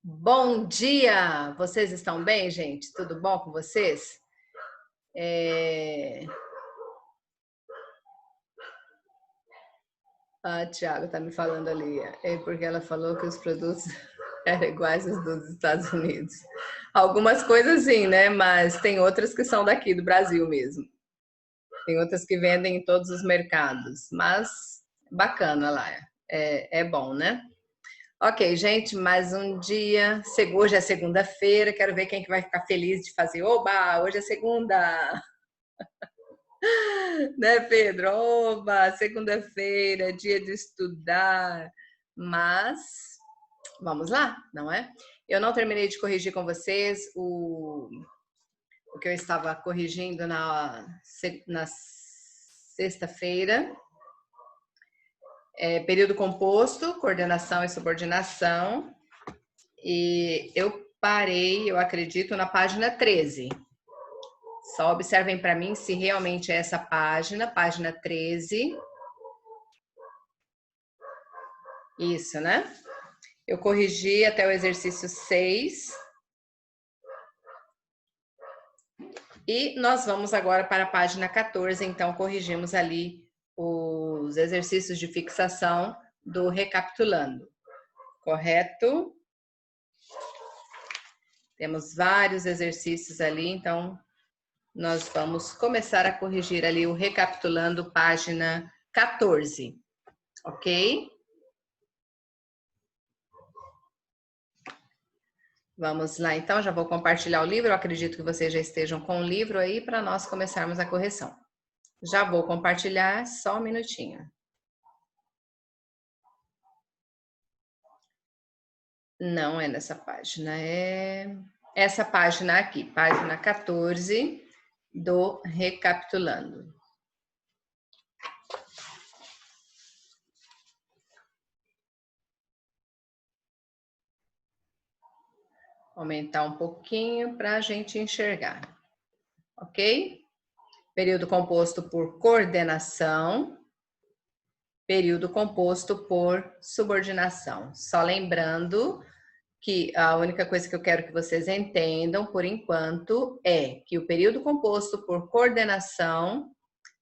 Bom dia! Vocês estão bem, gente? Tudo bom com vocês? A Thiago tá me falando ali, porque ela falou que os produtos eram iguais aos dos Estados Unidos. Algumas coisas sim, né? Mas tem outras que são daqui, do Brasil mesmo. Tem outras que vendem em todos os mercados. Mas bacana lá. É bom, né? Ok, gente, mais um dia. Hoje é segunda-feira. Quero ver quem que vai ficar feliz de fazer. Oba, hoje é segunda! Né, Pedro? Oba, segunda-feira, dia de estudar. Mas vamos lá, não é? Eu não terminei de corrigir com vocês o que eu estava corrigindo na sexta-feira. Período composto, coordenação e subordinação. E eu parei, eu acredito, na página 13. Só observem para mim se realmente é essa página 13. Isso, né? Eu corrigi até o exercício 6. E nós vamos agora para a página 14, então corrigimos ali os exercícios de fixação do recapitulando. Correto? Temos vários exercícios ali, então nós vamos começar a corrigir ali o recapitulando, página 14. Ok? Vamos lá, então, já vou compartilhar o livro. Eu acredito que vocês já estejam com o livro aí para nós começarmos a correção. Já vou compartilhar, só um minutinho. Não é nessa página, é essa página aqui, página 14 do Recapitulando. Aumentar um pouquinho para a gente enxergar, ok? Período composto por coordenação, período composto por subordinação. Só lembrando que a única coisa que eu quero que vocês entendam, por enquanto, é que o período composto por coordenação,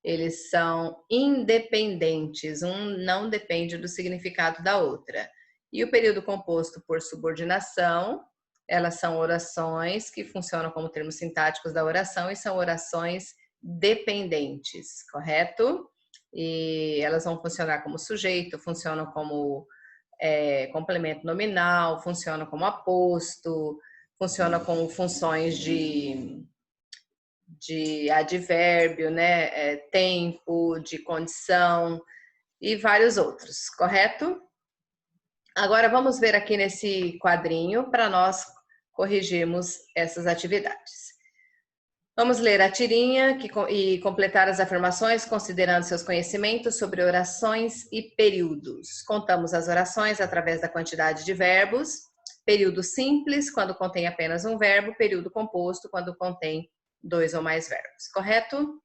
eles são independentes, um não depende do significado da outra. E o período composto por subordinação, elas são orações que funcionam como termos sintáticos da oração e são orações dependentes, correto? E elas vão funcionar como sujeito, funcionam como complemento nominal, funciona como aposto, funciona com funções de advérbio, né? Tempo, de condição e vários outros, correto? Agora vamos ver aqui nesse quadrinho para nós corrigirmos essas atividades. Vamos ler a tirinha e completar as afirmações considerando seus conhecimentos sobre orações e períodos. Contamos as orações através da quantidade de verbos. Período simples, quando contém apenas um verbo. Período composto, quando contém 2 ou mais verbos. Correto?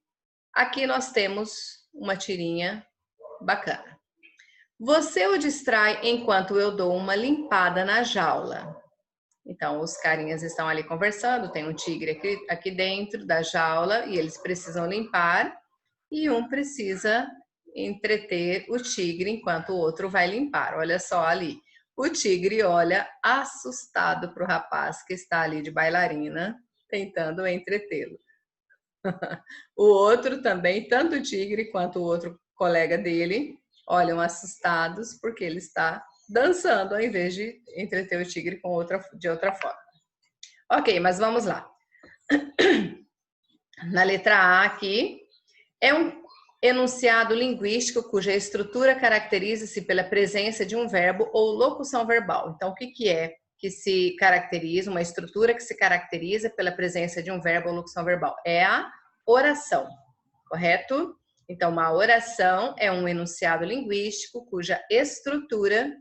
Aqui nós temos uma tirinha bacana. Você o distrai enquanto eu dou uma limpada na jaula. Então, os carinhas estão ali conversando, tem um tigre aqui dentro da jaula e eles precisam limpar e um precisa entreter o tigre enquanto o outro vai limpar. Olha só ali, o tigre olha assustado para o rapaz que está ali de bailarina, tentando entretê-lo. O outro também, tanto o tigre quanto o outro colega dele, olham assustados porque ele está dançando ao invés de entreter o tigre de outra forma. Ok, mas vamos lá. Na letra A aqui, é um enunciado linguístico cuja estrutura caracteriza-se pela presença de um verbo ou locução verbal. Então, o que é que se caracteriza, uma estrutura que se caracteriza pela presença de um verbo ou locução verbal? É a oração, correto? Então, uma oração é um enunciado linguístico cuja estrutura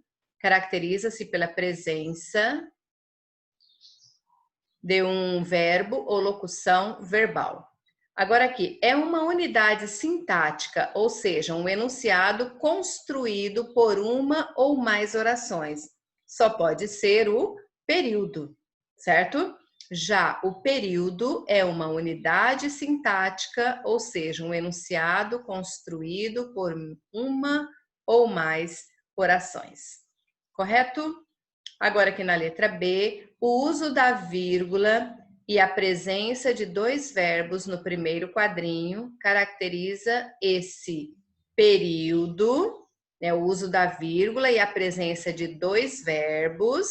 caracteriza-se pela presença de um verbo ou locução verbal. Agora aqui, é uma unidade sintática, ou seja, um enunciado construído por uma ou mais orações. Só pode ser o período, certo? Já o período é uma unidade sintática, ou seja, um enunciado construído por uma ou mais orações. Correto? Agora aqui na letra B, o uso da vírgula e a presença de dois verbos no primeiro quadrinho caracteriza esse período, né? O uso da vírgula e a presença de dois verbos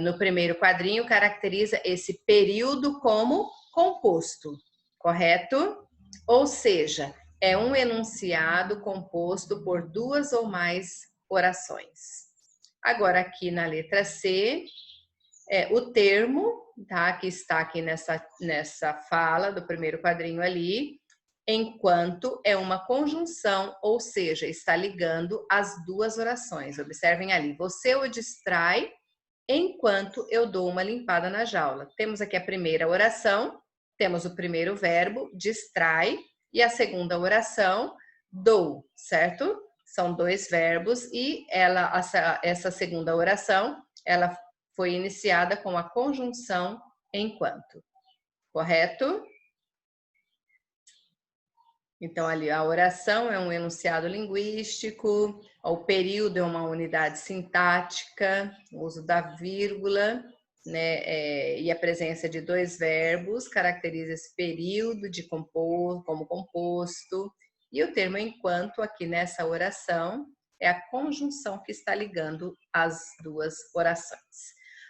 no primeiro quadrinho caracteriza esse período como composto, correto? Ou seja, é um enunciado composto por duas ou mais orações. Agora, aqui na letra C, o termo, tá? Que está aqui nessa fala do primeiro quadrinho ali, enquanto é uma conjunção, ou seja, está ligando as duas orações. Observem ali, você o distrai enquanto eu dou uma limpada na jaula. Temos aqui a primeira oração, temos o primeiro verbo, distrai, e a segunda oração, dou, certo? São dois verbos e essa segunda oração, ela foi iniciada com a conjunção enquanto, correto? Então, ali, a oração é um enunciado linguístico, o período é uma unidade sintática, o uso da vírgula, né, e a presença de dois verbos caracteriza esse período como composto, e o termo enquanto, aqui nessa oração, é a conjunção que está ligando as duas orações.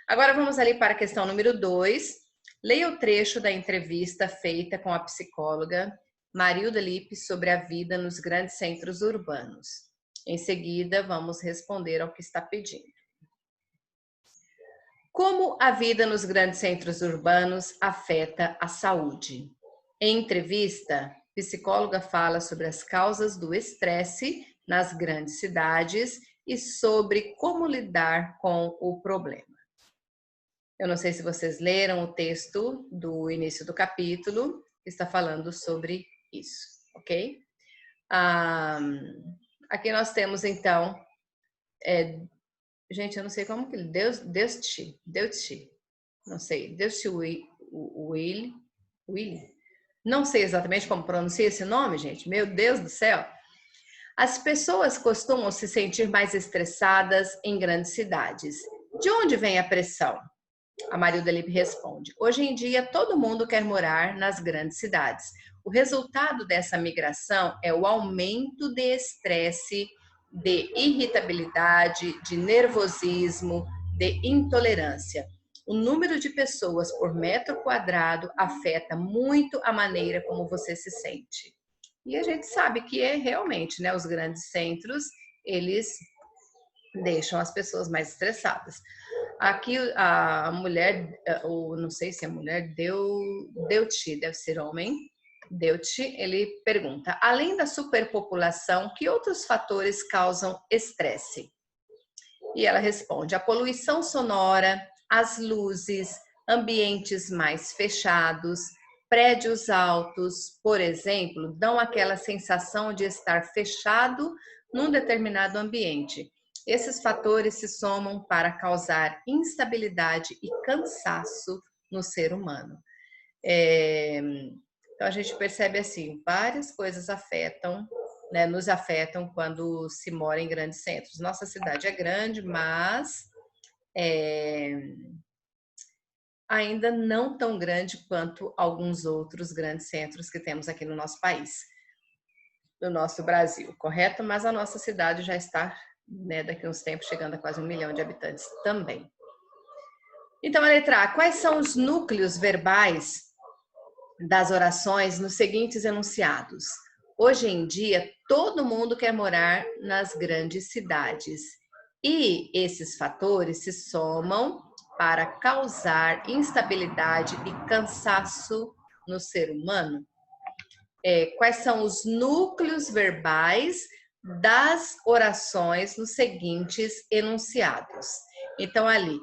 Agora, vamos ali para a questão número 2. Leia o trecho da entrevista feita com a psicóloga Marilda Lippe sobre a vida nos grandes centros urbanos. Em seguida, vamos responder ao que está pedindo. Como a vida nos grandes centros urbanos afeta a saúde? Em entrevista, a psicóloga fala sobre as causas do estresse nas grandes cidades e sobre como lidar com o problema. Eu não sei se vocês leram o texto do início do capítulo, que está falando sobre isso, ok? Aqui nós temos, então, gente, eu não sei como que ele, Deutsche, não sei, Deutsche Will, não sei exatamente como pronuncia esse nome, gente, meu Deus do céu. As pessoas costumam se sentir mais estressadas em grandes cidades. De onde vem a pressão? A Marilda Lippe responde: hoje em dia todo mundo quer morar nas grandes cidades. O resultado dessa migração é o aumento de estresse, de irritabilidade, de nervosismo, de intolerância. O número de pessoas por metro quadrado afeta muito a maneira como você se sente. E a gente sabe que realmente, né, os grandes centros, eles deixam as pessoas mais estressadas. Aqui a mulher, ou não sei se é mulher, Deutsche, deve ser homem, Deutsche, ele pergunta: além da superpopulação, que outros fatores causam estresse? E ela responde: a poluição sonora, as luzes, ambientes mais fechados, prédios altos, por exemplo, dão aquela sensação de estar fechado num determinado ambiente. Esses fatores se somam para causar instabilidade e cansaço no ser humano. Então a gente percebe assim, várias coisas afetam, né, nos afetam quando se mora em grandes centros. Nossa cidade é grande, mas ainda não tão grande quanto alguns outros grandes centros que temos aqui no nosso país, no nosso Brasil, correto? Mas a nossa cidade já está, né, daqui a uns tempos, chegando a quase 1 milhão de habitantes também. Então, a letra A, quais são os núcleos verbais das orações nos seguintes enunciados? Hoje em dia, todo mundo quer morar nas grandes cidades. E esses fatores se somam para causar instabilidade e cansaço no ser humano. Quais são os núcleos verbais das orações nos seguintes enunciados? Então, ali,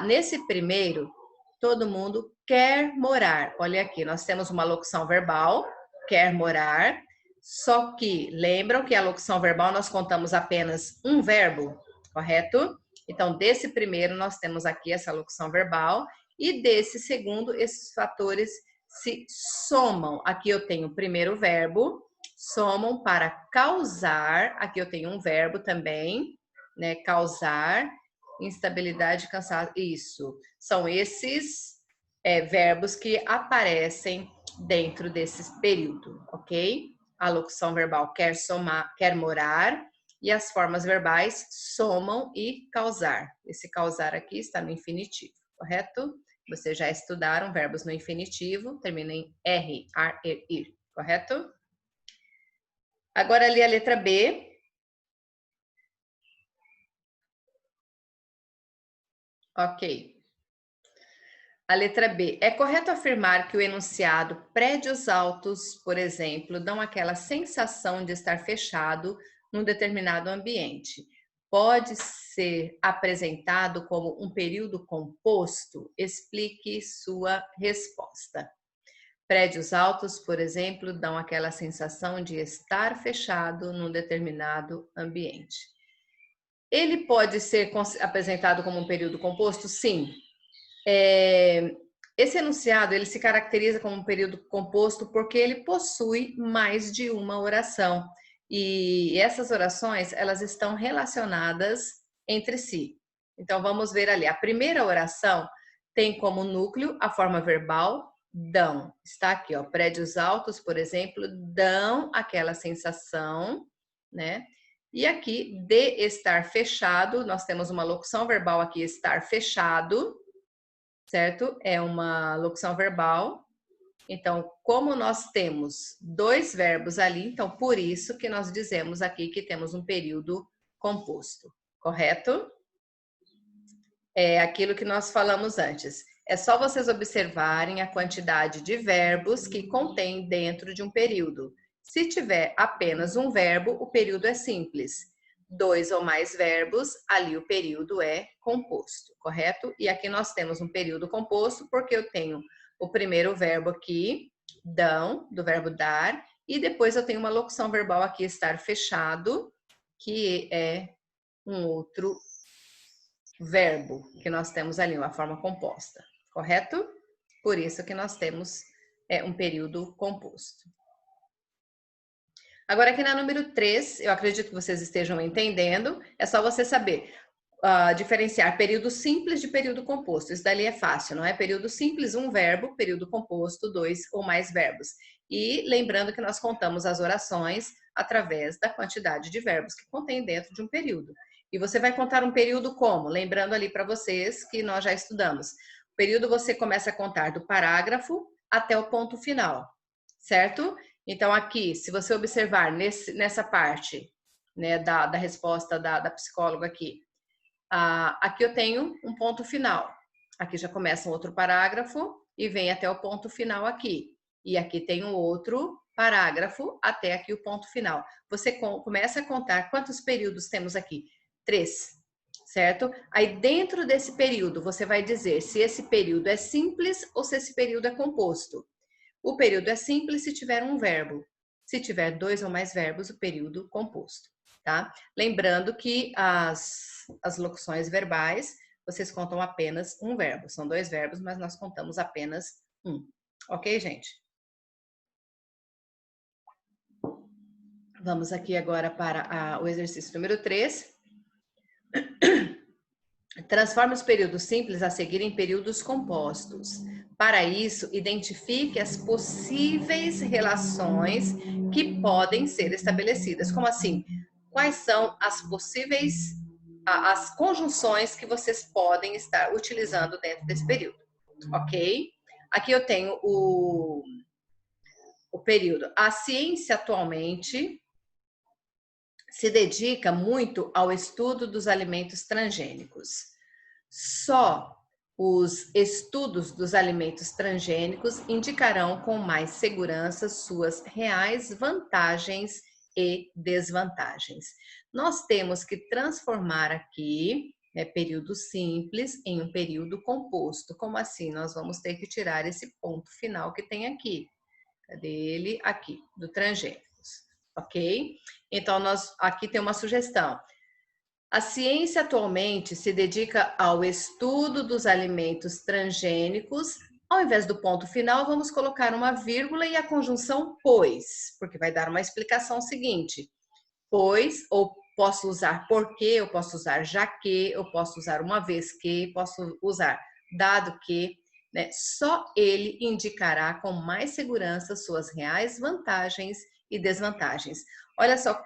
nesse primeiro, todo mundo quer morar. Olha aqui, nós temos uma locução verbal, quer morar, só que lembram que a locução verbal nós contamos apenas um verbo, correto? Então, desse primeiro, nós temos aqui essa locução verbal, e desse segundo, esses fatores se somam. Aqui eu tenho o primeiro verbo, somam para causar, aqui eu tenho um verbo também, né? Causar, instabilidade, cansaço, isso. São esses verbos que aparecem dentro desse período, ok? A locução verbal quer somar, quer morar, e as formas verbais somam e causar. Esse causar aqui está no infinitivo, correto? Vocês já estudaram verbos no infinitivo, termina em R, ar, er, ir, correto? Agora ali a letra B. Ok. A letra B. É correto afirmar que o enunciado prédios altos, por exemplo, dão aquela sensação de estar fechado num determinado ambiente. Pode ser apresentado como um período composto? Explique sua resposta. Prédios altos, por exemplo, dão aquela sensação de estar fechado num determinado ambiente. Ele pode ser apresentado como um período composto? Sim. Esse enunciado ele se caracteriza como um período composto porque ele possui mais de uma oração. E essas orações, elas estão relacionadas entre si. Então, vamos ver ali. A primeira oração tem como núcleo a forma verbal dão. Está aqui, ó. Prédios altos, por exemplo, dão aquela sensação, né? E aqui, de estar fechado, nós temos uma locução verbal aqui, estar fechado, certo? É uma locução verbal. Então, como nós temos dois verbos ali, então por isso que nós dizemos aqui que temos um período composto, correto? É aquilo que nós falamos antes. É só vocês observarem a quantidade de verbos que contém dentro de um período. Se tiver apenas um verbo, o período é simples. Dois ou mais verbos, ali o período é composto, correto? E aqui nós temos um período composto porque eu tenho o primeiro verbo aqui, dão, do verbo dar, e depois eu tenho uma locução verbal aqui, estar fechado, que é um outro verbo que nós temos ali, uma forma composta, correto? Por isso que nós temos um período composto. Agora aqui na número 3, eu acredito que vocês estejam entendendo, é só você saber diferenciar período simples de período composto. Isso dali é fácil, não é? Período simples, um verbo, período composto, dois ou mais verbos. E lembrando que nós contamos as orações através da quantidade de verbos que contém dentro de um período. E você vai contar um período como? Lembrando ali para vocês que nós já estudamos. O período você começa a contar do parágrafo até o ponto final, certo? Então, aqui, se você observar nessa parte, né, da resposta da psicóloga aqui, aqui eu tenho um ponto final. Aqui já começa um outro parágrafo e vem até o ponto final aqui. E aqui tem um outro parágrafo até aqui o ponto final. Você começa a contar quantos períodos temos aqui? 3, certo? Aí dentro desse período, você vai dizer se esse período é simples ou se esse período é composto. O período é simples se tiver um verbo. Se tiver dois ou mais verbos, o período composto, tá? Lembrando que as locuções verbais, vocês contam apenas um verbo. São dois verbos, mas nós contamos apenas um. Ok, gente? Vamos aqui agora para o exercício número 3. Transforme os períodos simples a seguir em períodos compostos. Para isso, identifique as possíveis relações que podem ser estabelecidas. Como assim? Quais são as possíveis, as conjunções que vocês podem estar utilizando dentro desse período? Ok? Aqui eu tenho o período. A ciência atualmente se dedica muito ao estudo dos alimentos transgênicos. Só os estudos dos alimentos transgênicos indicarão com mais segurança suas reais vantagens e desvantagens. Nós temos que transformar aqui período simples em um período composto. Como assim? Nós vamos ter que tirar esse ponto final que tem aqui. Cadê ele? Aqui, do transgênicos, ok? Então, aqui tem uma sugestão. A ciência atualmente se dedica ao estudo dos alimentos transgênicos. Ao invés do ponto final, vamos colocar uma vírgula e a conjunção pois, porque vai dar uma explicação seguinte. Pois, ou posso usar porque, eu posso usar já que, eu posso usar uma vez que, posso usar dado que, né? Só ele indicará com mais segurança suas reais vantagens e desvantagens. Olha só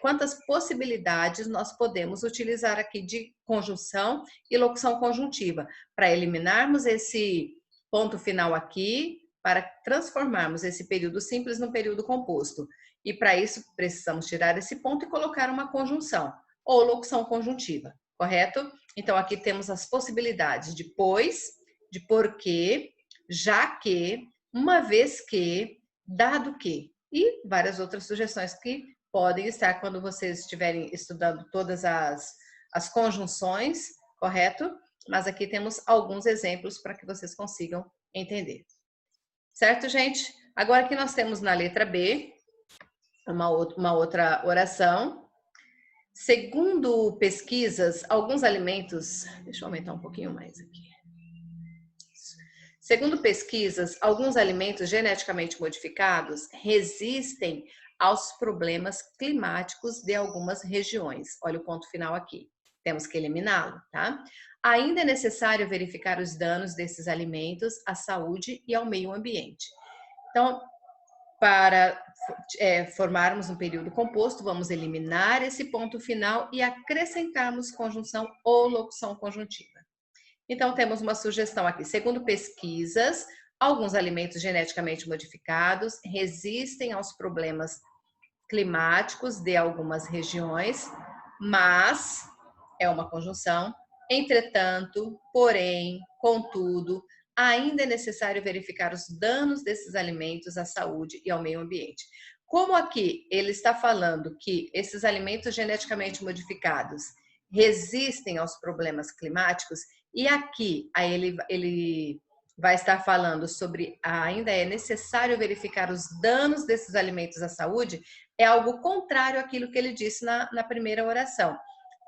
quantas possibilidades nós podemos utilizar aqui de conjunção e locução conjuntiva para eliminarmos esse ponto final aqui, para transformarmos esse período simples no período composto. E para isso precisamos tirar esse ponto e colocar uma conjunção ou locução conjuntiva, correto? Então aqui temos as possibilidades de pois, de porque, já que, uma vez que, dado que, e várias outras sugestões que podem estar quando vocês estiverem estudando todas as conjunções, correto? Mas aqui temos alguns exemplos para que vocês consigam entender. Certo, gente? Agora aqui nós temos na letra B, uma outra oração. Segundo pesquisas, alguns alimentos... Deixa eu aumentar um pouquinho mais aqui. Segundo pesquisas, alguns alimentos geneticamente modificados resistem aos problemas climáticos de algumas regiões. Olha o ponto final aqui. Temos que eliminá-lo, tá? Ainda é necessário verificar os danos desses alimentos à saúde e ao meio ambiente. Então, para formarmos um período composto, vamos eliminar esse ponto final e acrescentarmos conjunção ou locução conjuntiva. Então, temos uma sugestão aqui. Segundo pesquisas, alguns alimentos geneticamente modificados resistem aos problemas climáticos de algumas regiões, mas é uma conjunção. Entretanto, porém, contudo, ainda é necessário verificar os danos desses alimentos à saúde e ao meio ambiente. Como aqui ele está falando que esses alimentos geneticamente modificados resistem aos problemas climáticos, e aqui ele vai estar falando sobre ainda é necessário verificar os danos desses alimentos à saúde, é algo contrário àquilo que ele disse na primeira oração.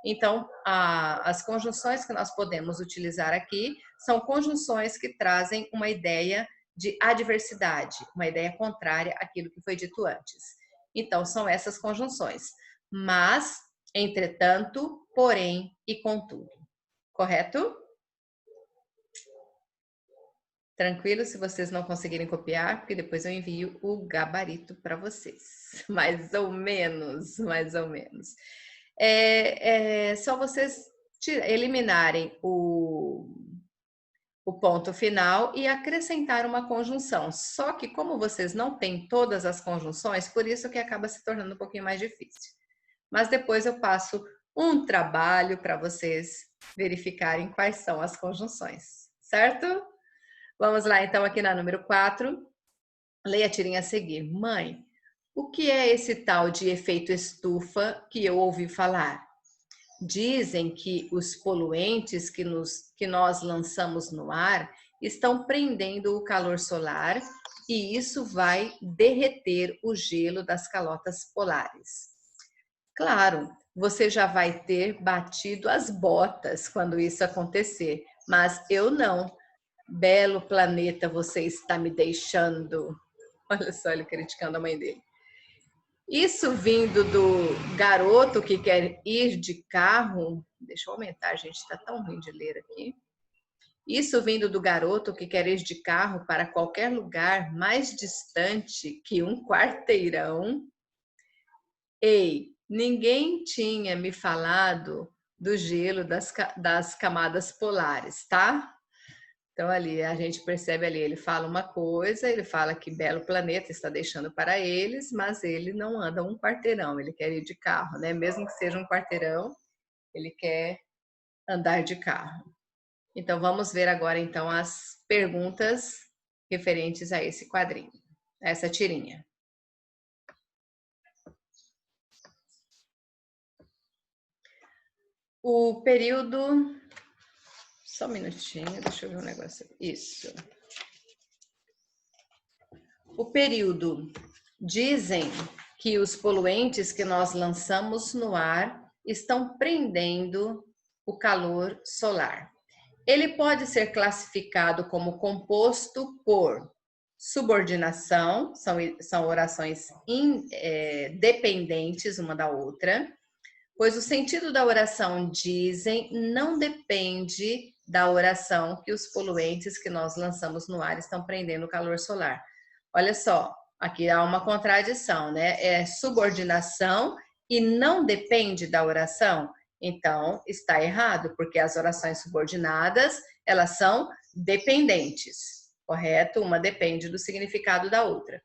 Então, as conjunções que nós podemos utilizar aqui são conjunções que trazem uma ideia de adversidade, uma ideia contrária àquilo que foi dito antes. Então, são essas conjunções. Mas, entretanto, porém e contudo. Correto? Tranquilo se vocês não conseguirem copiar, porque depois eu envio o gabarito para vocês. Mais ou menos, mais ou menos. É só vocês eliminarem o ponto final e acrescentar uma conjunção. Só que como vocês não têm todas as conjunções, por isso que acaba se tornando um pouquinho mais difícil. Mas depois eu passo um trabalho para vocês verificarem quais são as conjunções, certo? Vamos lá, então, aqui na número 4. Leia a tirinha a seguir. Mãe, o que é esse tal de efeito estufa que eu ouvi falar? Dizem que os poluentes que nós lançamos no ar estão prendendo o calor solar e isso vai derreter o gelo das calotas polares. Claro, você já vai ter batido as botas quando isso acontecer, mas eu não. Belo planeta, você está me deixando. Olha só ele criticando a mãe dele. Isso vindo do garoto que quer ir de carro. Deixa eu aumentar, gente, está tão ruim de ler aqui. Isso vindo do garoto que quer ir de carro para qualquer lugar mais distante que um quarteirão. Ei, ninguém tinha me falado do gelo das camadas polares, tá? Então, ali, a gente percebe ali, ele fala uma coisa, ele fala que belo planeta está deixando para eles, mas ele não anda um quarteirão, ele quer ir de carro, né? Mesmo que seja um quarteirão, ele quer andar de carro. Então, vamos ver agora, então, as perguntas referentes a esse quadrinho, a essa tirinha. O período... Só um minutinho, deixa eu ver um negócio. Isso. O período. Dizem que os poluentes que nós lançamos no ar estão prendendo o calor solar. Ele pode ser classificado como composto por subordinação, são orações dependentes uma da outra, pois o sentido da oração, dizem, não depende da oração que os poluentes que nós lançamos no ar estão prendendo o calor solar. Olha só, aqui há uma contradição, né? É subordinação e não depende da oração. Então, está errado, porque as orações subordinadas, elas são dependentes, correto? Uma depende do significado da outra.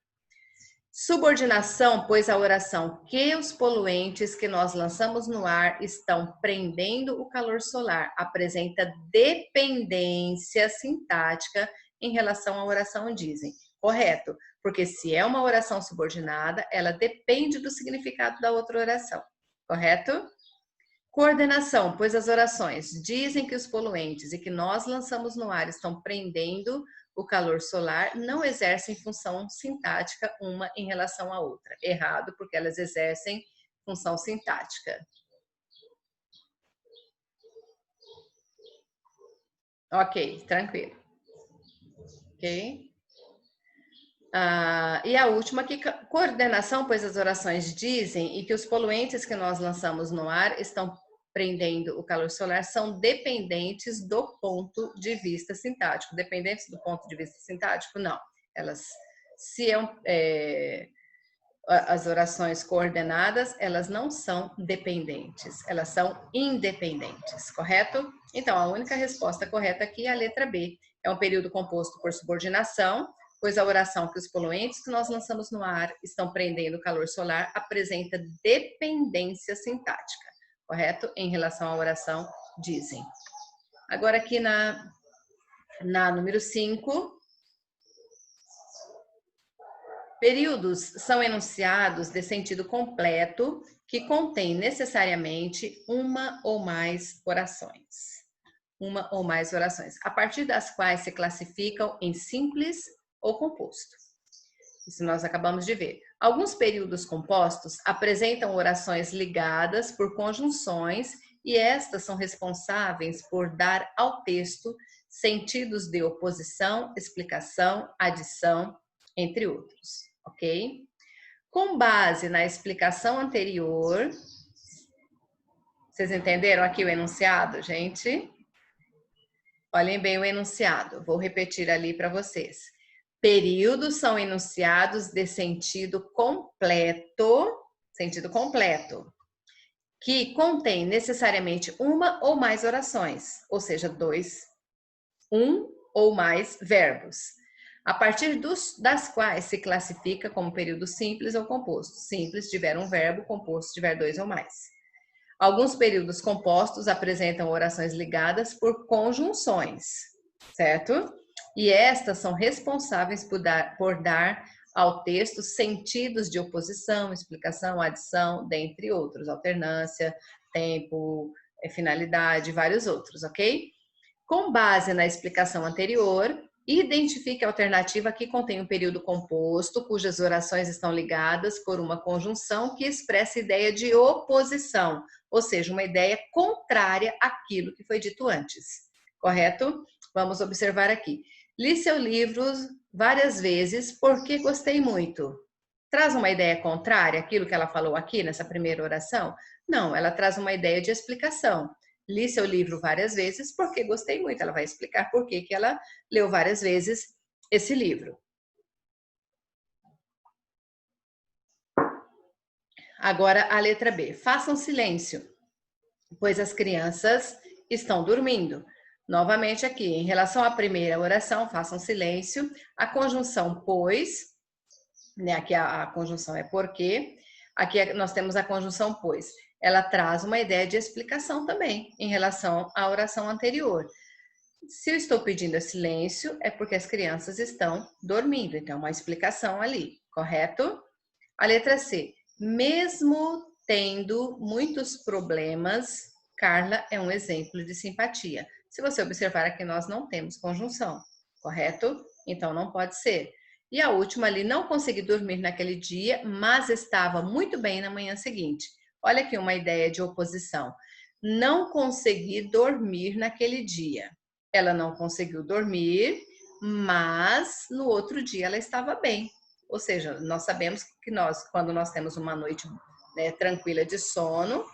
Subordinação, pois a oração que os poluentes que nós lançamos no ar estão prendendo o calor solar apresenta dependência sintática em relação à oração, dizem. Correto, porque se é uma oração subordinada, ela depende do significado da outra oração. Correto? Coordenação, pois as orações dizem que os poluentes e que nós lançamos no ar estão prendendo o calor solar, não exercem função sintática uma em relação à outra. Errado, porque elas exercem função sintática. Ok, tranquilo. Ok? E a última aqui, coordenação, pois as orações dizem e que os poluentes que nós lançamos no ar estão prendendo o calor solar são dependentes do ponto de vista sintático. Dependentes do ponto de vista sintático? Não. Elas, as orações coordenadas, elas não são dependentes, elas são independentes, correto? Então, a única resposta correta aqui é a letra B. É um período composto por subordinação, pois a oração que os poluentes que nós lançamos no ar estão prendendo o calor solar apresenta dependência sintática, correto? Em relação à oração, dizem. Agora aqui na número 5, períodos são enunciados de sentido completo que contém necessariamente uma ou mais orações. Uma ou mais orações, a partir das quais se classificam em simples ou composto. Isso nós acabamos de ver. Alguns períodos compostos apresentam orações ligadas por conjunções e estas são responsáveis por dar ao texto sentidos de oposição, explicação, adição, entre outros, ok? Com base na explicação anterior, vocês entenderam aqui o enunciado, gente? Olhem bem o enunciado, vou repetir ali para vocês. Períodos são enunciados de sentido completo, que contém necessariamente uma ou mais orações, ou seja, um ou mais verbos, a partir das quais se classifica como período simples ou composto. Simples tiver um verbo, composto tiver dois ou mais. Alguns períodos compostos apresentam orações ligadas por conjunções, certo? E estas são responsáveis por dar ao texto sentidos de oposição, explicação, adição, dentre outros, alternância, tempo, finalidade, vários outros, ok? Com base na explicação anterior, identifique a alternativa que contém um período composto, cujas orações estão ligadas por uma conjunção que expressa ideia de oposição, ou seja, uma ideia contrária àquilo que foi dito antes. Correto? Vamos observar aqui. Li seu livro várias vezes porque gostei muito. Traz uma ideia contrária àquilo que ela falou aqui nessa primeira oração? Não, ela traz uma ideia de explicação. Li seu livro várias vezes porque gostei muito. Ela vai explicar por que ela leu várias vezes esse livro. Agora a letra B. Façam silêncio, pois as crianças estão dormindo. Novamente aqui, em relação à primeira oração, façam silêncio. A conjunção pois, né, aqui a conjunção é porque. Aqui nós temos a conjunção pois. Ela traz uma ideia de explicação também em relação à oração anterior. Se eu estou pedindo silêncio, é porque as crianças estão dormindo. Então, uma explicação ali, correto? A letra C. Mesmo tendo muitos problemas, Carla é um exemplo de simpatia. Se você observar aqui, nós não temos conjunção, correto? Então, não pode ser. E a última ali, não consegui dormir naquele dia, mas estava muito bem na manhã seguinte. Olha aqui uma ideia de oposição. Não consegui dormir naquele dia. Ela não conseguiu dormir, mas no outro dia ela estava bem. Ou seja, nós sabemos que quando nós temos uma noite, né, tranquila de sono,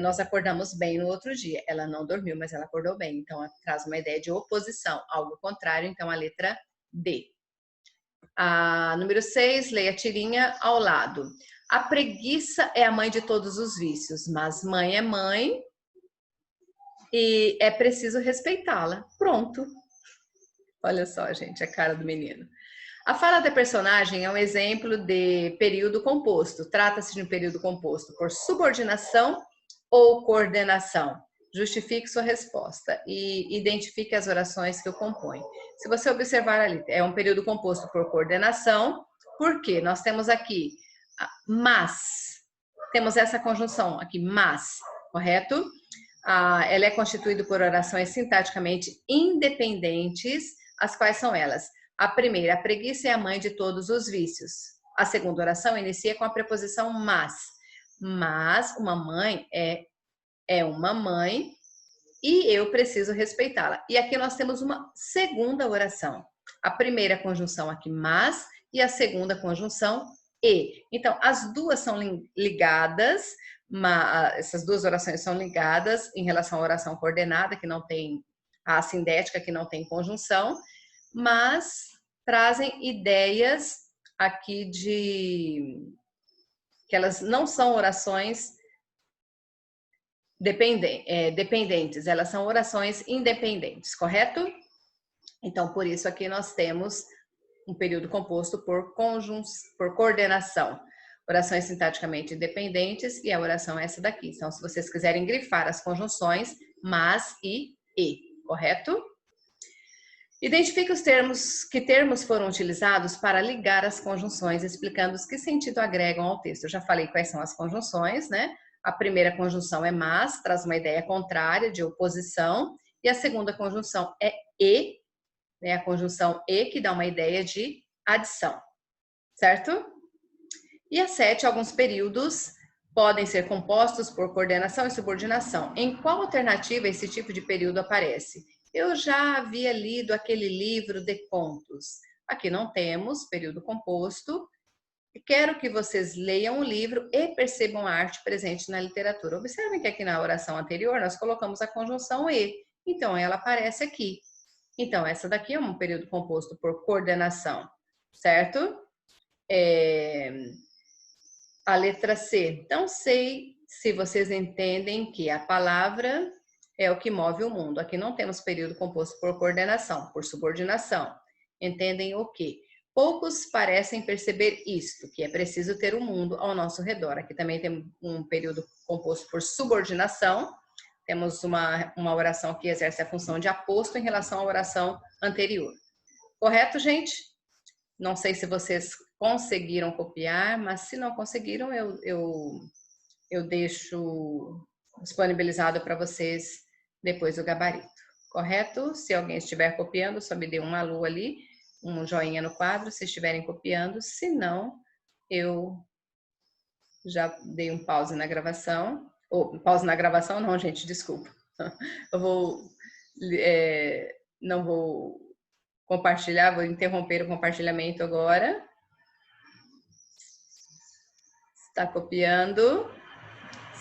nós acordamos bem no outro dia. Ela não dormiu, mas ela acordou bem. Então, traz uma ideia de oposição, algo contrário. Então, a letra D. A número 6, leia a tirinha ao lado. A preguiça é a mãe de todos os vícios, mas mãe é mãe e é preciso respeitá-la. Pronto. Olha só, gente, a cara do menino. A fala da personagem é um exemplo de período composto. Trata-se de um período composto por subordinação ou coordenação. Justifique sua resposta e identifique as orações que o compõem. Se você observar ali, é um período composto por coordenação, porque nós temos aqui mas, temos essa conjunção aqui, mas, correto? Ela é constituída por orações sintaticamente independentes, as quais são elas. A primeira, a preguiça é a mãe de todos os vícios. A segunda oração inicia com a preposição mas. Mas uma mãe é uma mãe e eu preciso respeitá-la. E aqui nós temos uma segunda oração. A primeira conjunção aqui, mas, e a segunda conjunção, e. Então, as duas são ligadas, essas duas orações são ligadas em relação à oração coordenada, que não tem, a sindética, que não tem conjunção, mas trazem ideias aqui que elas não são orações dependentes, elas são orações independentes, correto? Então, por isso aqui nós temos um período composto por coordenação. Orações sintaticamente independentes e a oração é essa daqui. Então, se vocês quiserem grifar as conjunções, mas e, correto? Identifique que termos foram utilizados para ligar as conjunções, explicando que sentido agregam ao texto. Eu já falei quais são as conjunções, né? A primeira conjunção é mas, traz uma ideia contrária, de oposição, e a segunda conjunção é e, né? A conjunção e, que dá uma ideia de adição, certo? E a 7, alguns períodos podem ser compostos por coordenação e subordinação. Em qual alternativa esse tipo de período aparece? Eu já havia lido aquele livro de contos. Aqui não temos período composto. Quero que vocês leiam o livro e percebam a arte presente na literatura. Observem que aqui na oração anterior nós colocamos a conjunção e. Então, ela aparece aqui. Então, essa daqui é um período composto por coordenação, certo? A letra C. Não sei se vocês entendem que a palavra é o que move o mundo. Aqui não temos período composto por coordenação, por subordinação. Entendem o quê? Poucos parecem perceber isto, que é preciso ter o mundo ao nosso redor. Aqui também tem um período composto por subordinação. Temos uma oração que exerce a função de aposto em relação à oração anterior. Correto, gente? Não sei se vocês conseguiram copiar, mas se não conseguiram, eu deixo disponibilizado para vocês depois o gabarito. Correto? Se alguém estiver copiando, só me dê um alô ali, um joinha no quadro, se estiverem copiando. Se não, eu já dei um pause na gravação. Ou pause na gravação, não, gente, desculpa. Eu não vou compartilhar, vou interromper o compartilhamento agora. Está copiando.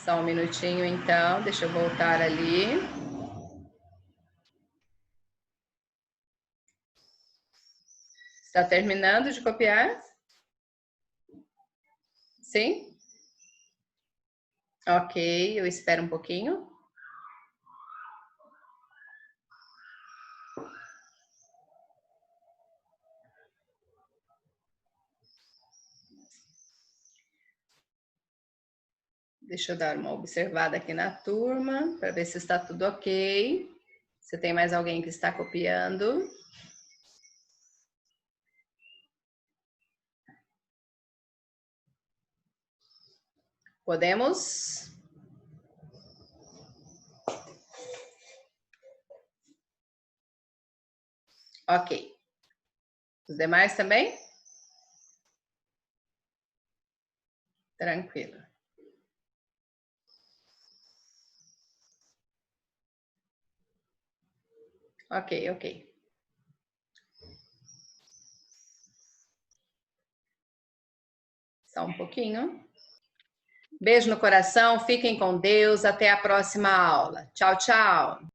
Só um minutinho, então. Deixa eu voltar ali. Está terminando de copiar? Sim? Ok, eu espero um pouquinho. Deixa eu dar uma observada aqui na turma, para ver se está tudo ok. Se tem mais alguém que está copiando. Podemos? Ok. Os demais também? Tranquilo. Ok, ok. Só um pouquinho. Beijo no coração, fiquem com Deus, até a próxima aula. Tchau, tchau.